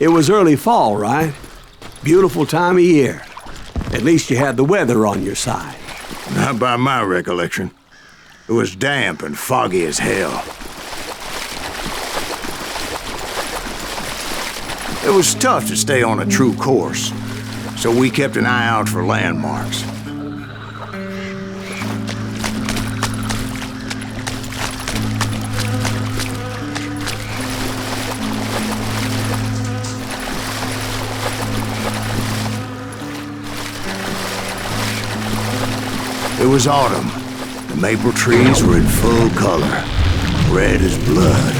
It was early fall, right? Beautiful time of year. At least you had the weather on your side. Not by my recollection. It was damp and foggy as hell. It was tough to stay on a true course, so we kept an eye out for landmarks. It was autumn. The maple trees were in full color, red as blood.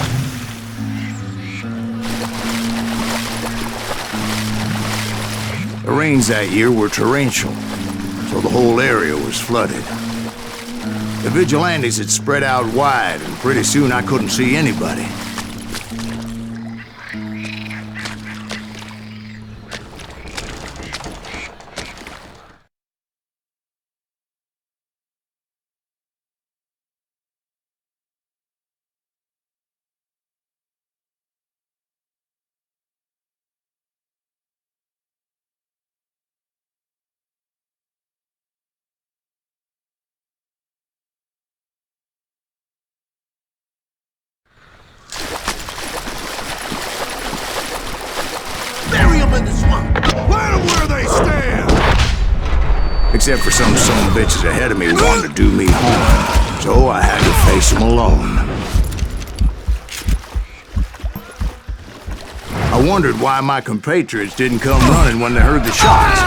The rains that year were torrential, so the whole area was flooded. The vigilantes had spread out wide, and pretty soon I couldn't see anybody. In the swamp. Let them where they stand! Except for some bitches ahead of me who wanted to do me harm, so I had to face them alone. I wondered why my compatriots didn't come running when they heard the shots.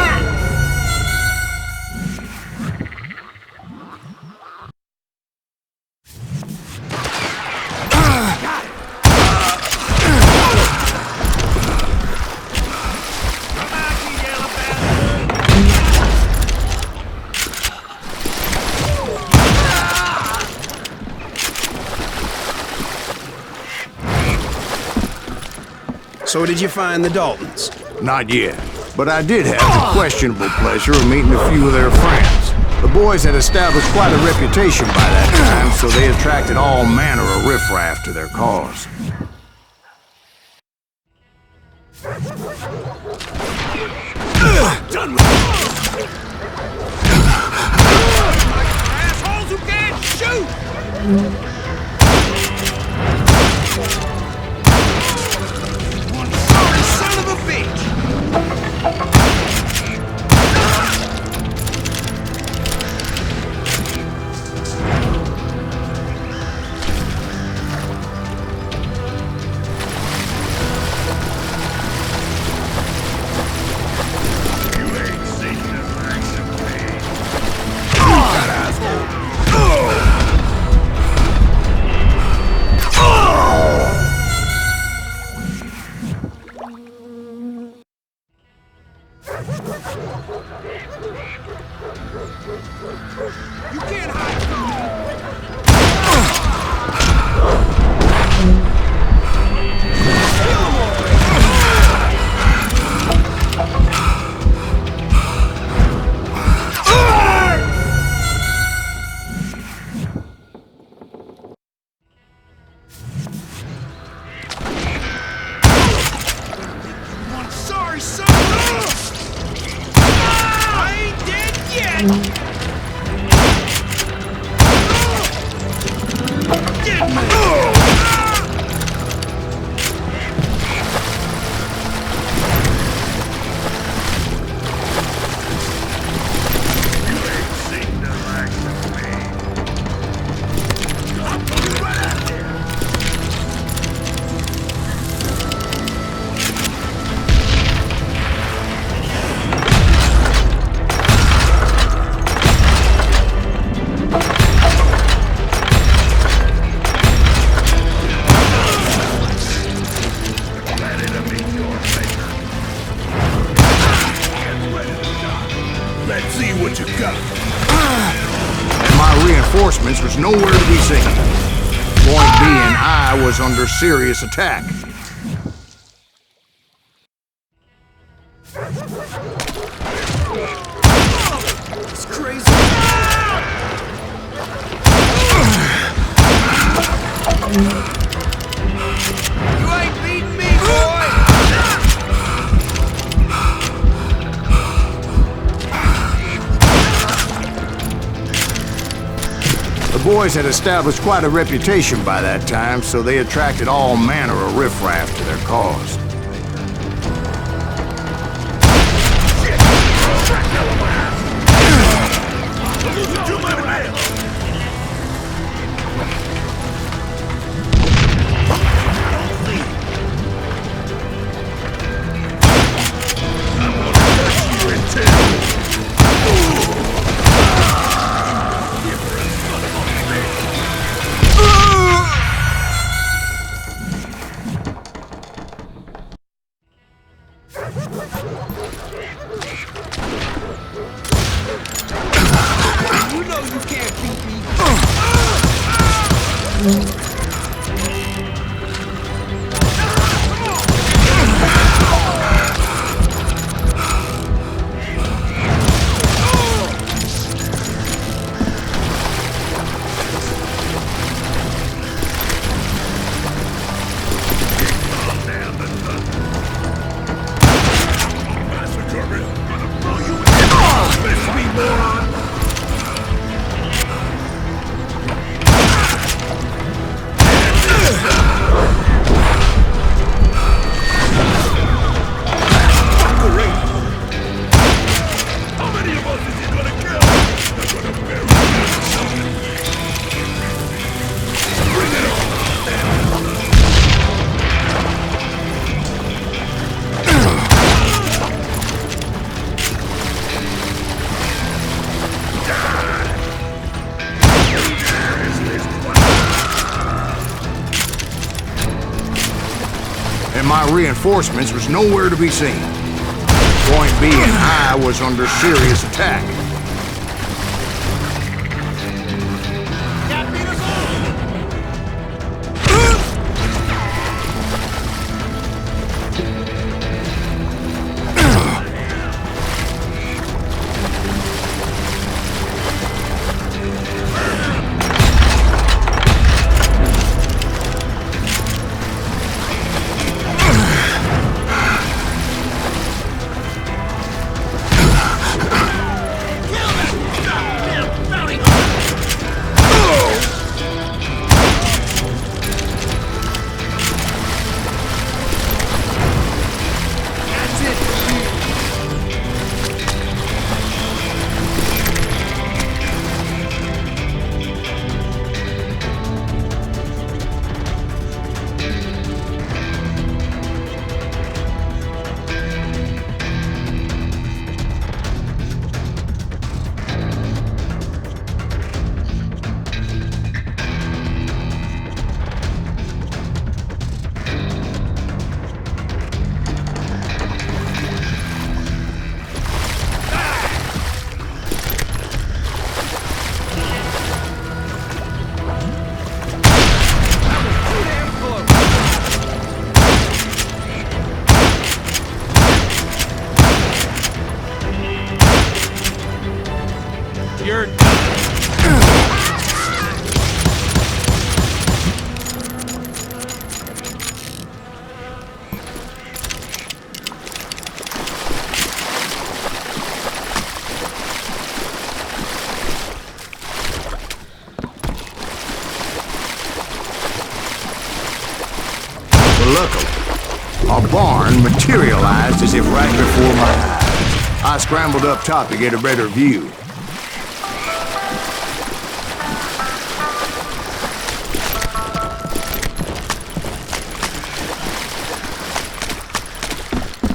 So did you find the Daltons? Not yet, but I did have the questionable pleasure of meeting a few of their friends. The boys had established quite a reputation by that time, so they attracted all manner of riffraff to their cause. Done with it! Assholes who can't shoot! You can't hide from I'm sorry, son. I ain't dead yet. What you got? And my reinforcements was nowhere to be seen. Point being, I was under serious attack. It's crazy. You ain't beating me, boy! boys had established quite a reputation by that time, so they attracted all manner of riffraff to their cause. My reinforcements was nowhere to be seen. Point being, I was under serious attack. Luckily, a barn materialized as if right before my eyes. I scrambled up top to get a better view.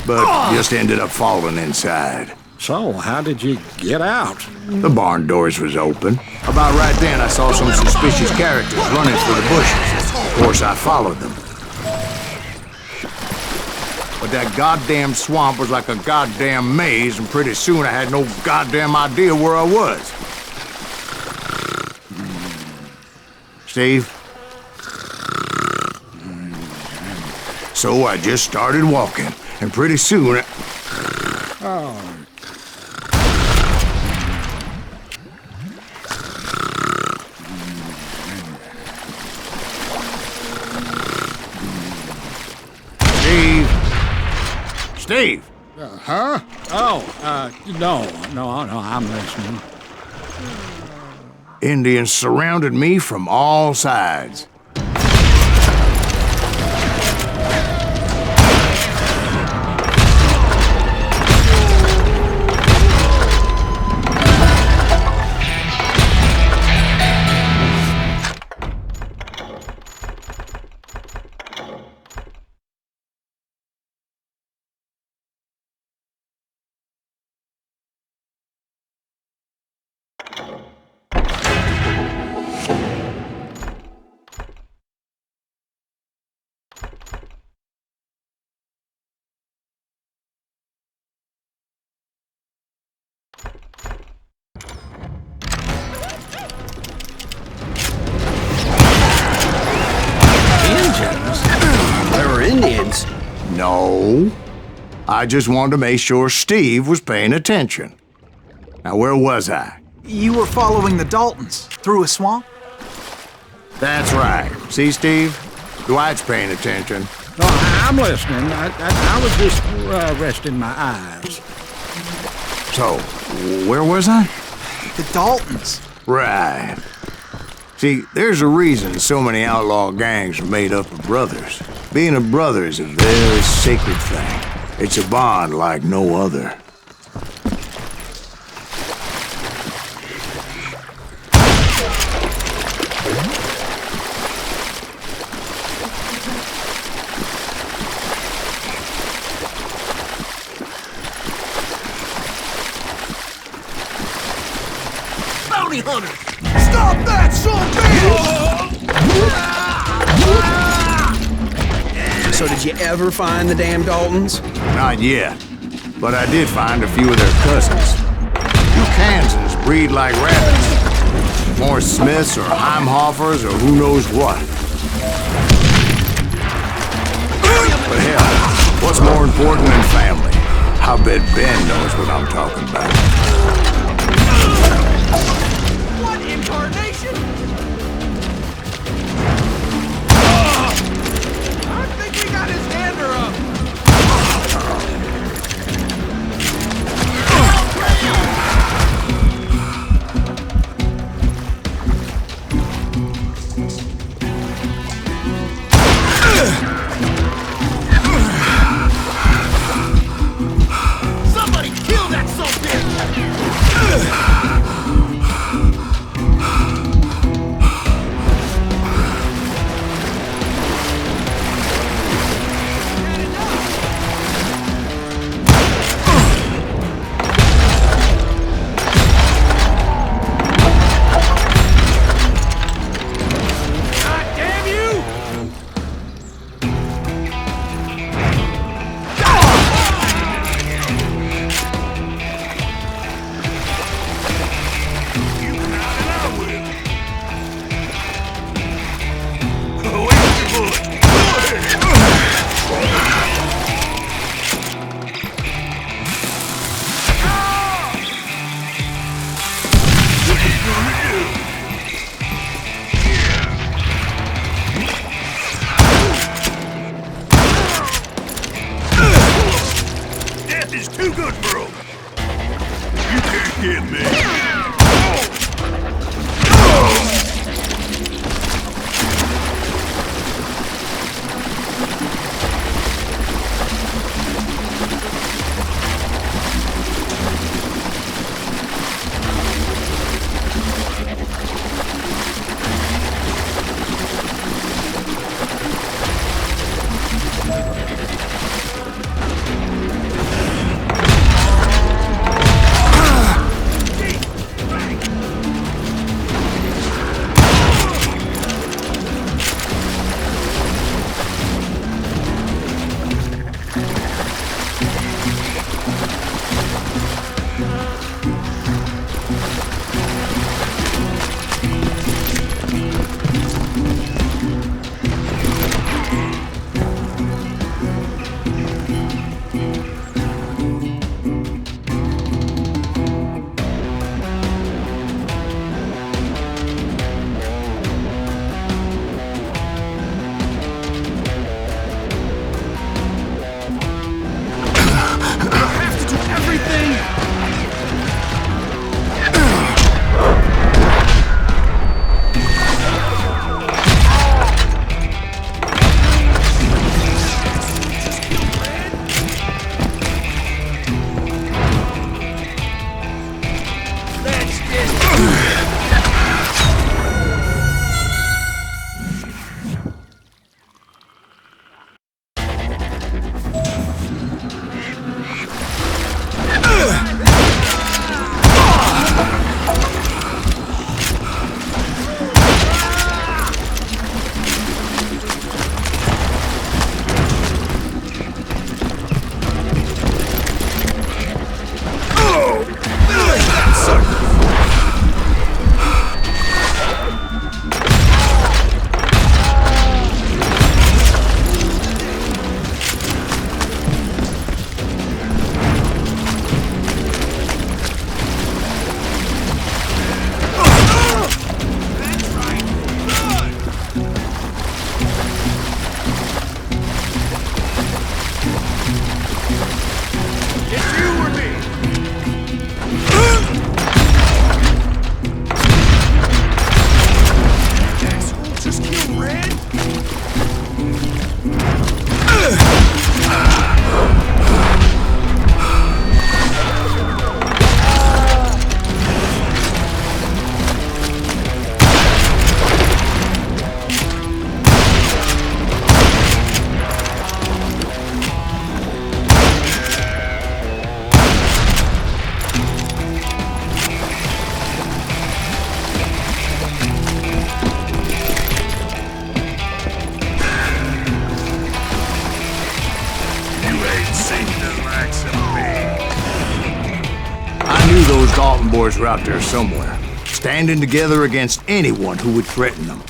But just ended up falling inside. So, how did you get out? The barn doors was open. About right then, I saw some suspicious characters running for the bushes. Of course, I followed them. But that goddamn swamp was like a goddamn maze, and pretty soon I had no goddamn idea where I was. Steve? So I just started walking, and pretty soon Steve! Huh? Oh, no, I'm listening. Indians surrounded me from all sides. There were Indians. No. I just wanted to make sure Steve was paying attention. Now, where was I? You were following the Daltons through a swamp? That's right. See, Steve? Dwight's paying attention. Oh, I'm listening. I was just resting my eyes. So, where was I? The Daltons. Right. See, there's a reason so many outlaw gangs are made up of brothers. Being a brother is a very sacred thing. It's a bond like no other. Bounty hunter! Stop that, son bitch! So did you ever find the damn Daltons? Not yet. But I did find a few of their cousins. You Kansans breed like rabbits. More Smiths or Heimhoffers or who knows what. But hell, what's more important than family? I bet Ben knows what I'm talking about. What incarnation? I think we got his hander up. Somebody kill that son bitch! God damn you! You can out and I will. Where's the bullet? What you gonna do? Death is too good for him. You can't get me. those Dalton boys were out there somewhere, standing together against anyone who would threaten them.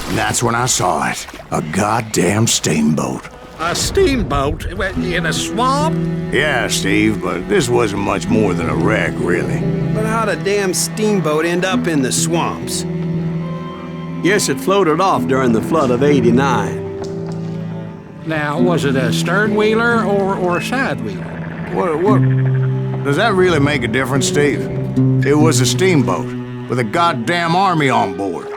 And that's when I saw it. A goddamn steamboat. A steamboat in a swamp? Yeah, Steve, but this wasn't much more than a wreck, really. But how'd a damn steamboat end up in the swamps? Yes, it floated off during the flood of '89. Now, was it a stern-wheeler or a side-wheeler? What? Does that really make a difference, Steve? It was a steamboat with a goddamn army on board.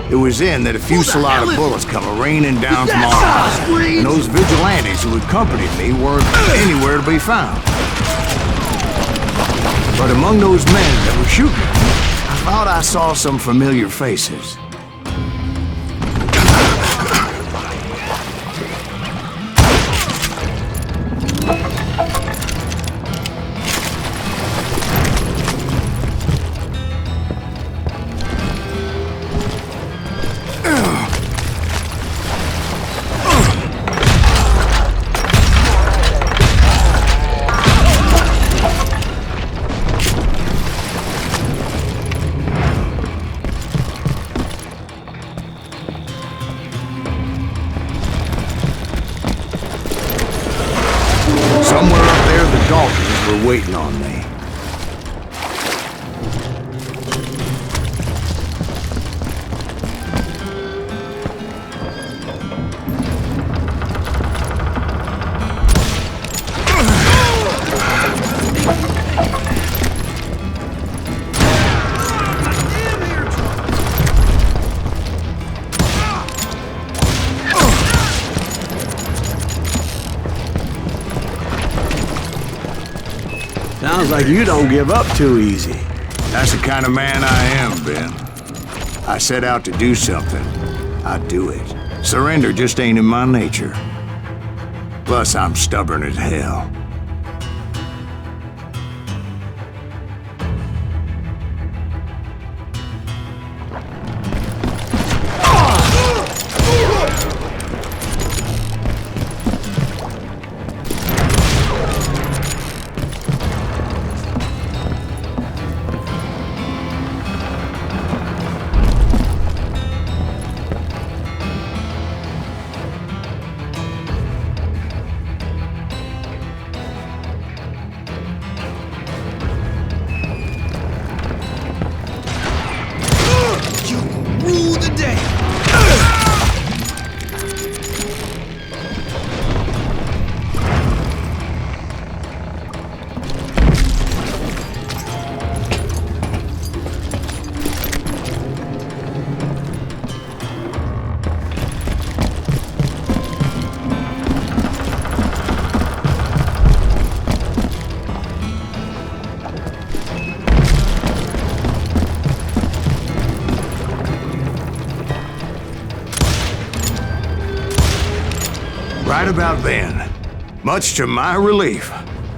It was then that a fusillade of bullets come raining down from all sides, and those vigilantes who accompanied me weren't anywhere to be found. But among those men that were shooting at me, I thought I saw some familiar faces. Somewhere up there, the Daltons were waiting on me. Sounds like you don't give up too easy. That's the kind of man I am, Ben. I set out to do something. I do it. Surrender just ain't in my nature. Plus, I'm stubborn as hell. Rule the day! Right about then, much to my relief,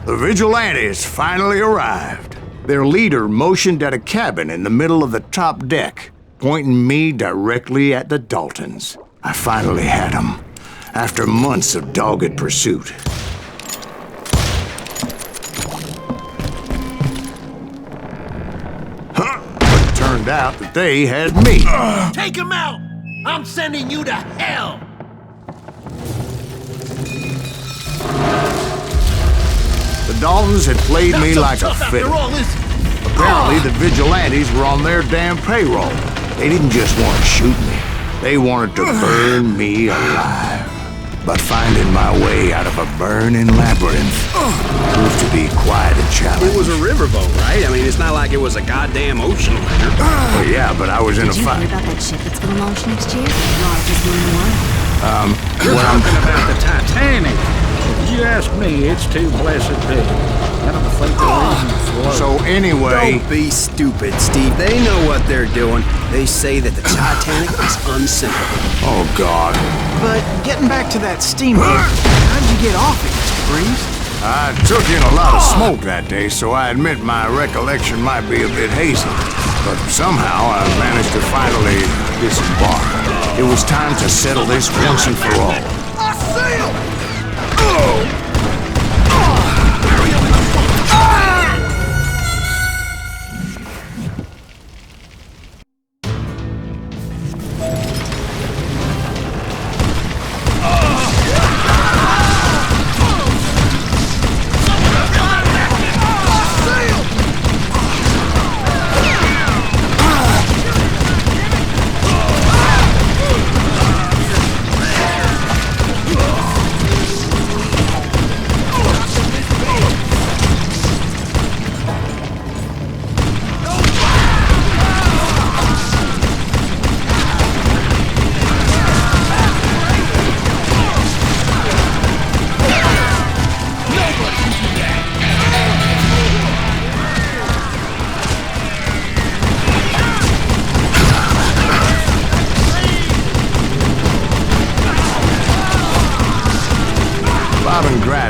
the vigilantes finally arrived. Their leader motioned at a cabin in the middle of the top deck, pointing me directly at the Daltons. I finally had them, after months of dogged pursuit. But it turned out that they had me. Take him out! I'm sending you to hell! The Daltons had played me like a fiddle. Apparently, the vigilantes were on their damn payroll. They didn't just want to shoot me. They wanted to burn me alive. But finding my way out of a burning labyrinth proved to be quite a challenge. It was a riverboat, right? I mean, it's not like it was a goddamn ocean liner. Well, yeah, but I was in a Did you fight. hear about that ship that's gonna launch next year? Launch is doing the work. You're What I'm talking about the Titanic. If you ask me, it's too blessed big. I don't think they'll even float. So anyway, Don't be stupid, Steve. They know what they're doing. They say that the Titanic is unsinkable. oh God. But getting back to that steamboat, how'd you get off it, Mr. Greaves? I took in a lot of smoke that day, so I admit my recollection might be a bit hazy. But somehow I managed to finally disembark. It was time to settle this once and for all. I see him!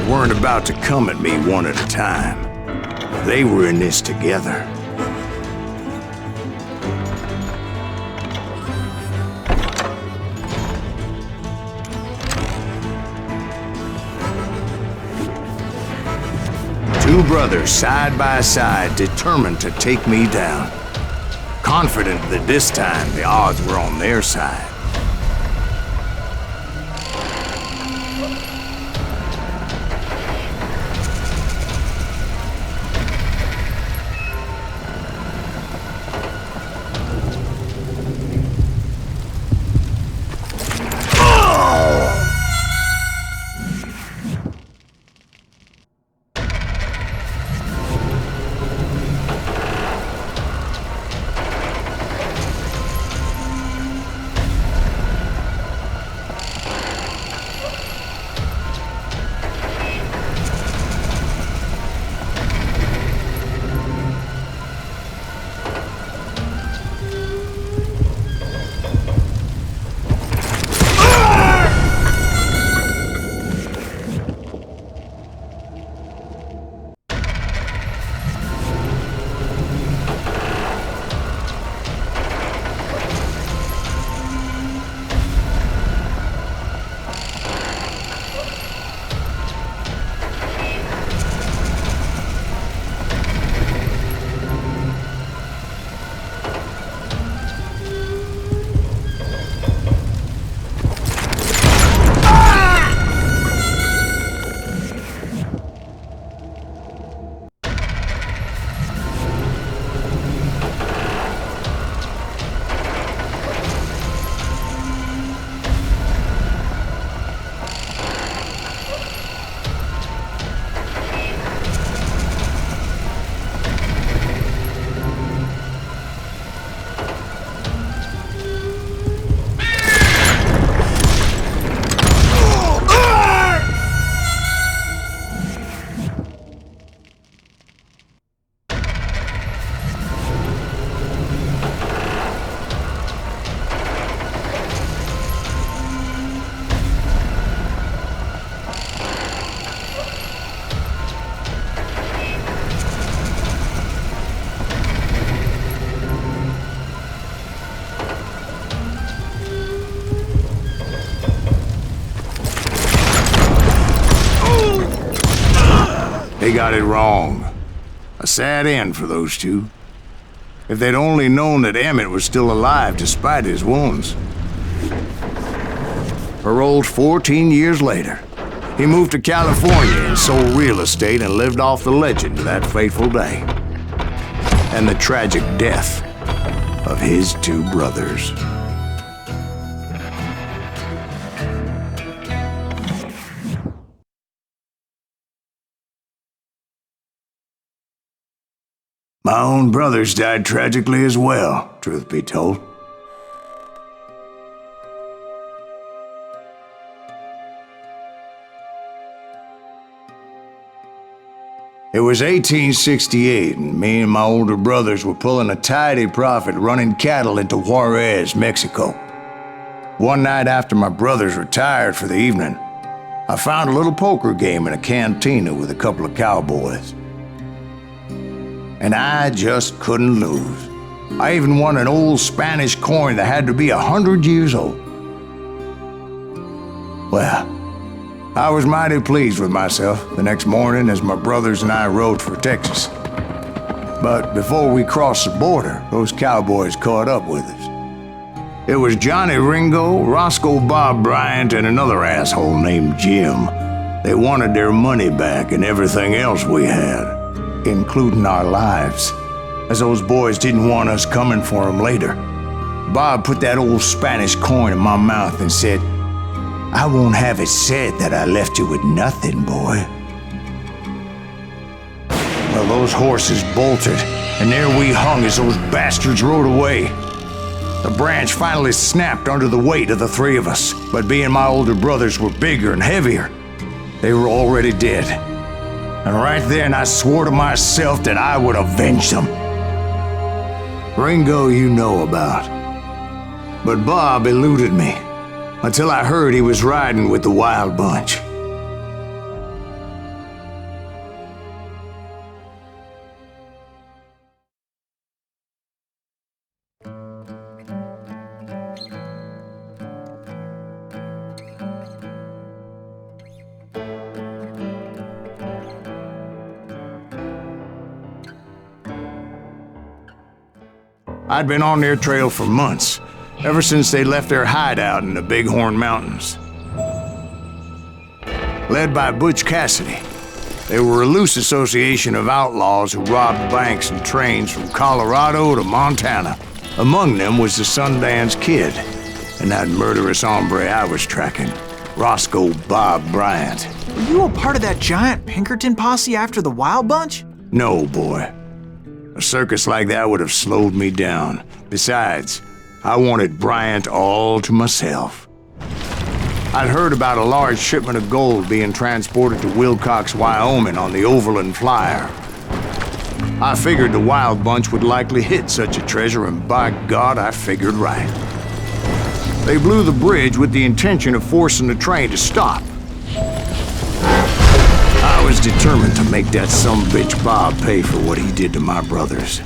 Weren't about to come at me one at a time. They were in this together. Two brothers side by side, determined to take me down. Confident that this time the odds were on their side. They got it wrong. A sad end for those two. If they'd only known that Emmett was still alive despite his wounds. Paroled 14 years later, he moved to California and sold real estate and lived off the legend of that fateful day. And the tragic death of his two brothers. My own brothers died tragically as well, truth be told. It was 1868, and me and my older brothers were pulling a tidy profit running cattle into Juarez, Mexico. One night after my brothers retired for the evening, I found a little poker game in a cantina with a couple of cowboys. And I just couldn't lose. I even won an old Spanish coin that had to be 100 years old. Well, I was mighty pleased with myself the next morning as my brothers and I rode for Texas. But before we crossed the border, those cowboys caught up with us. It was Johnny Ringo, Roscoe Bob Bryant, and another asshole named Jim. They wanted their money back and everything else we had, including our lives, as those boys didn't want us coming for them later. Bob put that old Spanish coin in my mouth and said, "I won't have it said that I left you with nothing, boy." Well, those horses bolted, and there we hung as those bastards rode away. The branch finally snapped under the weight of the three of us, but being my older brothers were bigger and heavier, they were already dead. And right then I swore to myself that I would avenge them. Ringo you know about. But Bob eluded me, until I heard he was riding with the Wild Bunch. I'd been on their trail for months, ever since they left their hideout in the Bighorn Mountains. Led by Butch Cassidy, they were a loose association of outlaws who robbed banks and trains from Colorado to Montana. Among them was the Sundance Kid, and that murderous hombre I was tracking, Roscoe Bob Bryant. Were you a part of that giant Pinkerton posse after the Wild Bunch? No, boy. A circus like that would have slowed me down. Besides, I wanted Bryant all to myself. I'd heard about a large shipment of gold being transported to Wilcox, Wyoming on the Overland Flyer. I figured the Wild Bunch would likely hit such a treasure, and by God, I figured right. They blew the bridge with the intention of forcing the train to stop. I was determined to make that sumbitch Bob pay for what he did to my brothers.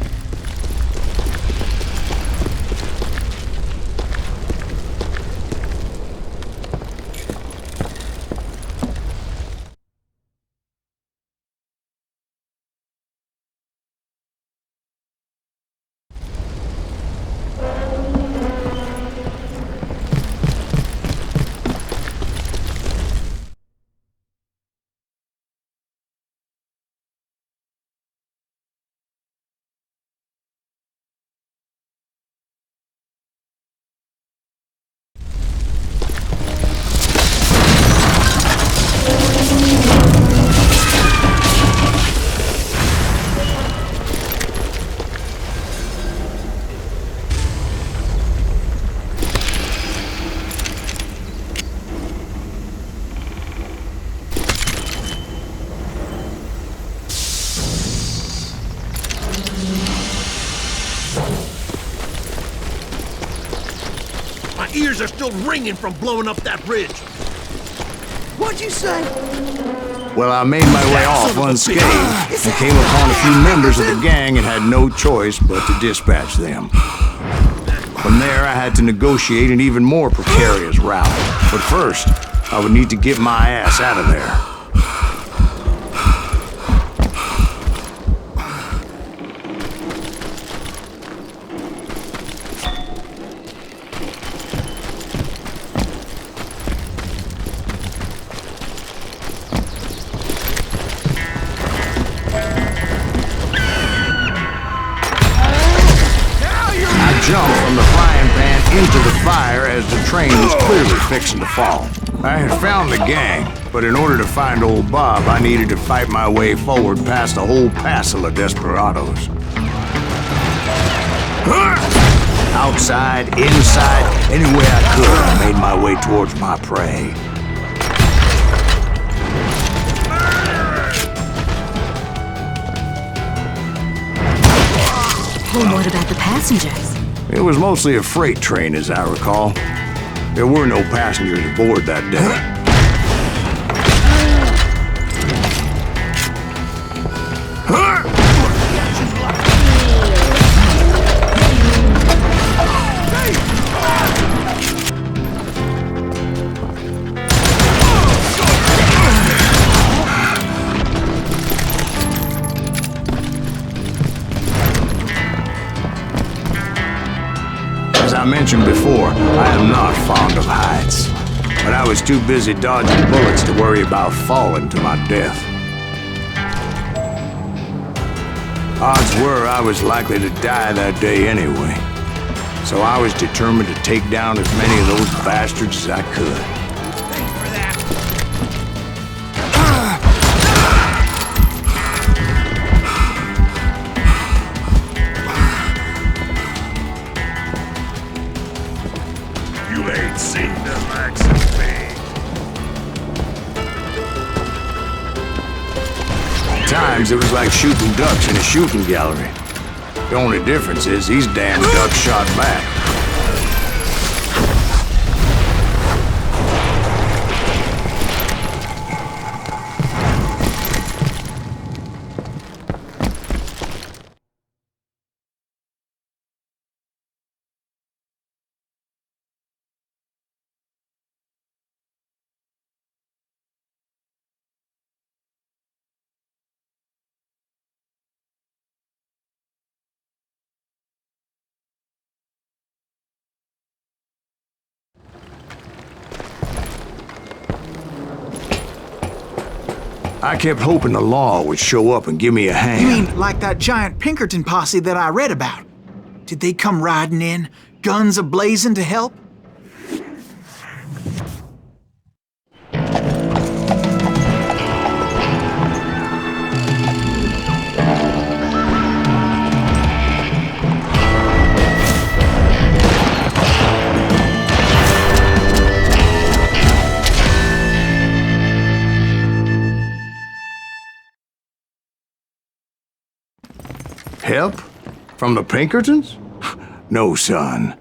My ears are still ringing from blowing up that bridge. What'd you say? Well, I made my way off unscathed and came upon a few members of the gang and had no choice but to dispatch them. From there, I had to negotiate an even more precarious route. But first, I would need to get my ass out of there. Jumped from the frying pan into the fire as the train was clearly fixing to fall. I had found the gang, but in order to find old Bob, I needed to fight my way forward past a whole passel of desperados. Outside, inside, any way I could, I made my way towards my prey. Well, what about the passengers? It was mostly a freight train, as I recall. There were no passengers aboard that day. mentioned before, I am not fond of heights. But I was too busy dodging bullets to worry about falling to my death. Odds were I was likely to die that day anyway. So I was determined to take down as many of those bastards as I could. You ain't seen the likes of me. At times, it was like shooting ducks in a shooting gallery. The only difference is these damn ducks shot back. I kept hoping the law would show up and give me a hand. You mean like that giant Pinkerton posse that I read about? Did they come riding in, guns a-blazing to help? Help? From the Pinkertons? No, son.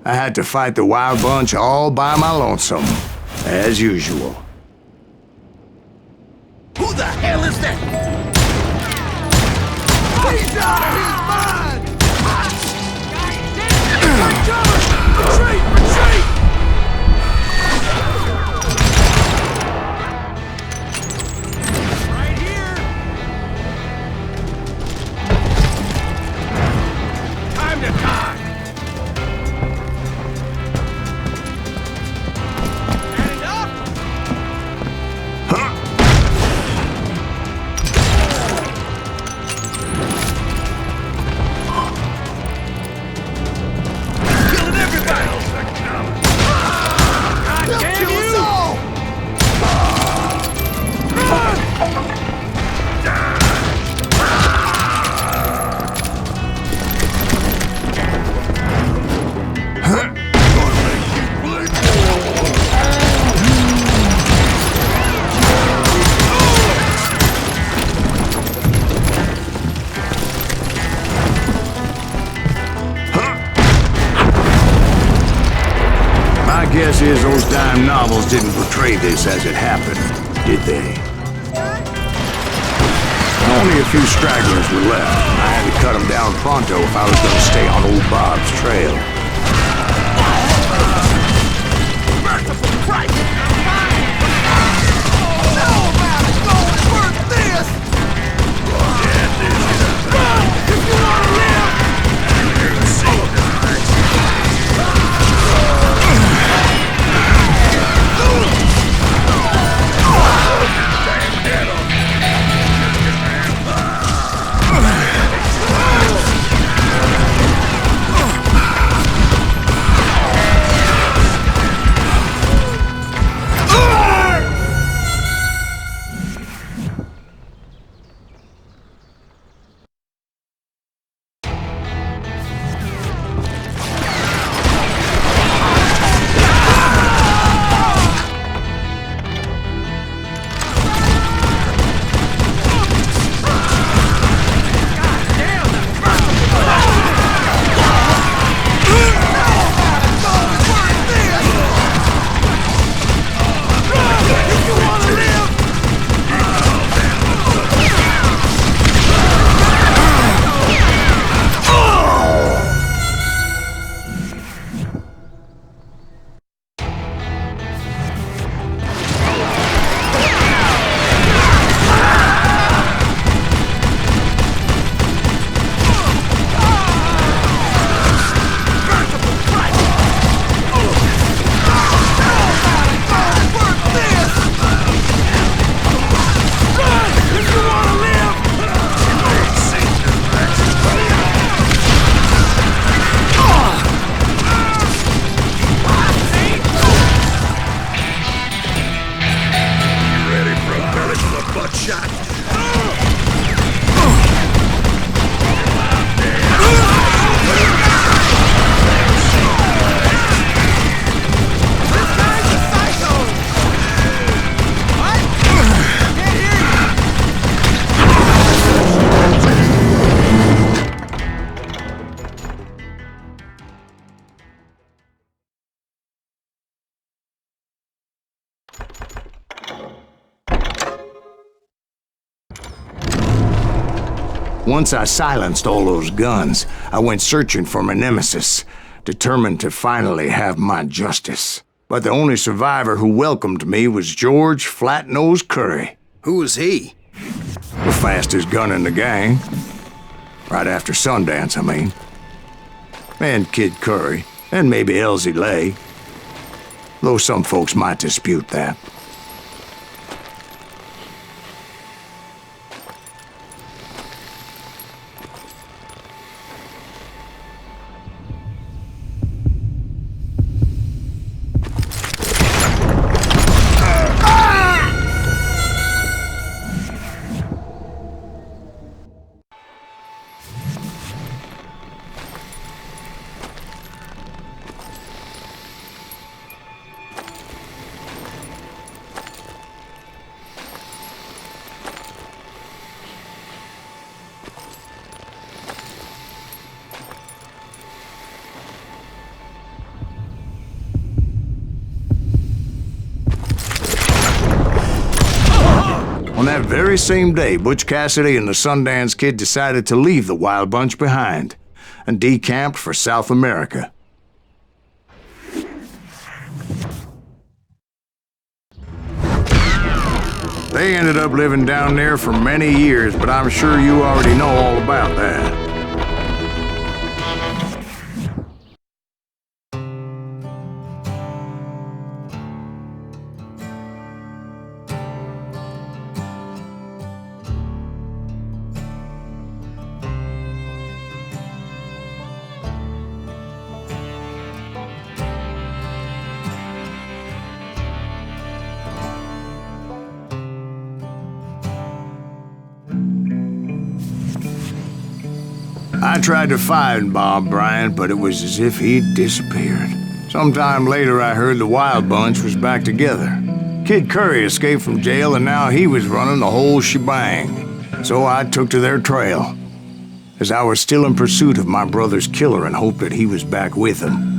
I had to fight the wild bunch all by my lonesome, as usual. Who the hell is that? He's out! He's mine! Retreat! Retreat! Right here! Time to die! Stand up! Killing everybody! God damn you! Us all! My guess is those dime novels didn't portray this as it happened, did they? Only a few stragglers were left, and I had to cut them down pronto if I was going to stay on old Bob's trail. Merciful Christ! Know about it! No one's worth this! Run! If you want to live! Once I silenced all those guns, I went searching for my nemesis, determined to finally have my justice. But the only survivor who welcomed me was George Flat-Nosed Curry. Who was he? The fastest gun in the gang. Right after Sundance, I mean. And Kid Curry, and maybe Elsie Lay. Though some folks might dispute that. On that very same day, Butch Cassidy and the Sundance Kid decided to leave the Wild Bunch behind and decamped for South America. They ended up living down there for many years, but I'm sure you already know all about that. I tried to find Bob Bryant, but it was as if he'd disappeared. Sometime later, I heard the Wild Bunch was back together. Kid Curry escaped from jail, and now he was running the whole shebang. So I took to their trail, as I was still in pursuit of my brother's killer and hoped that he was back with him.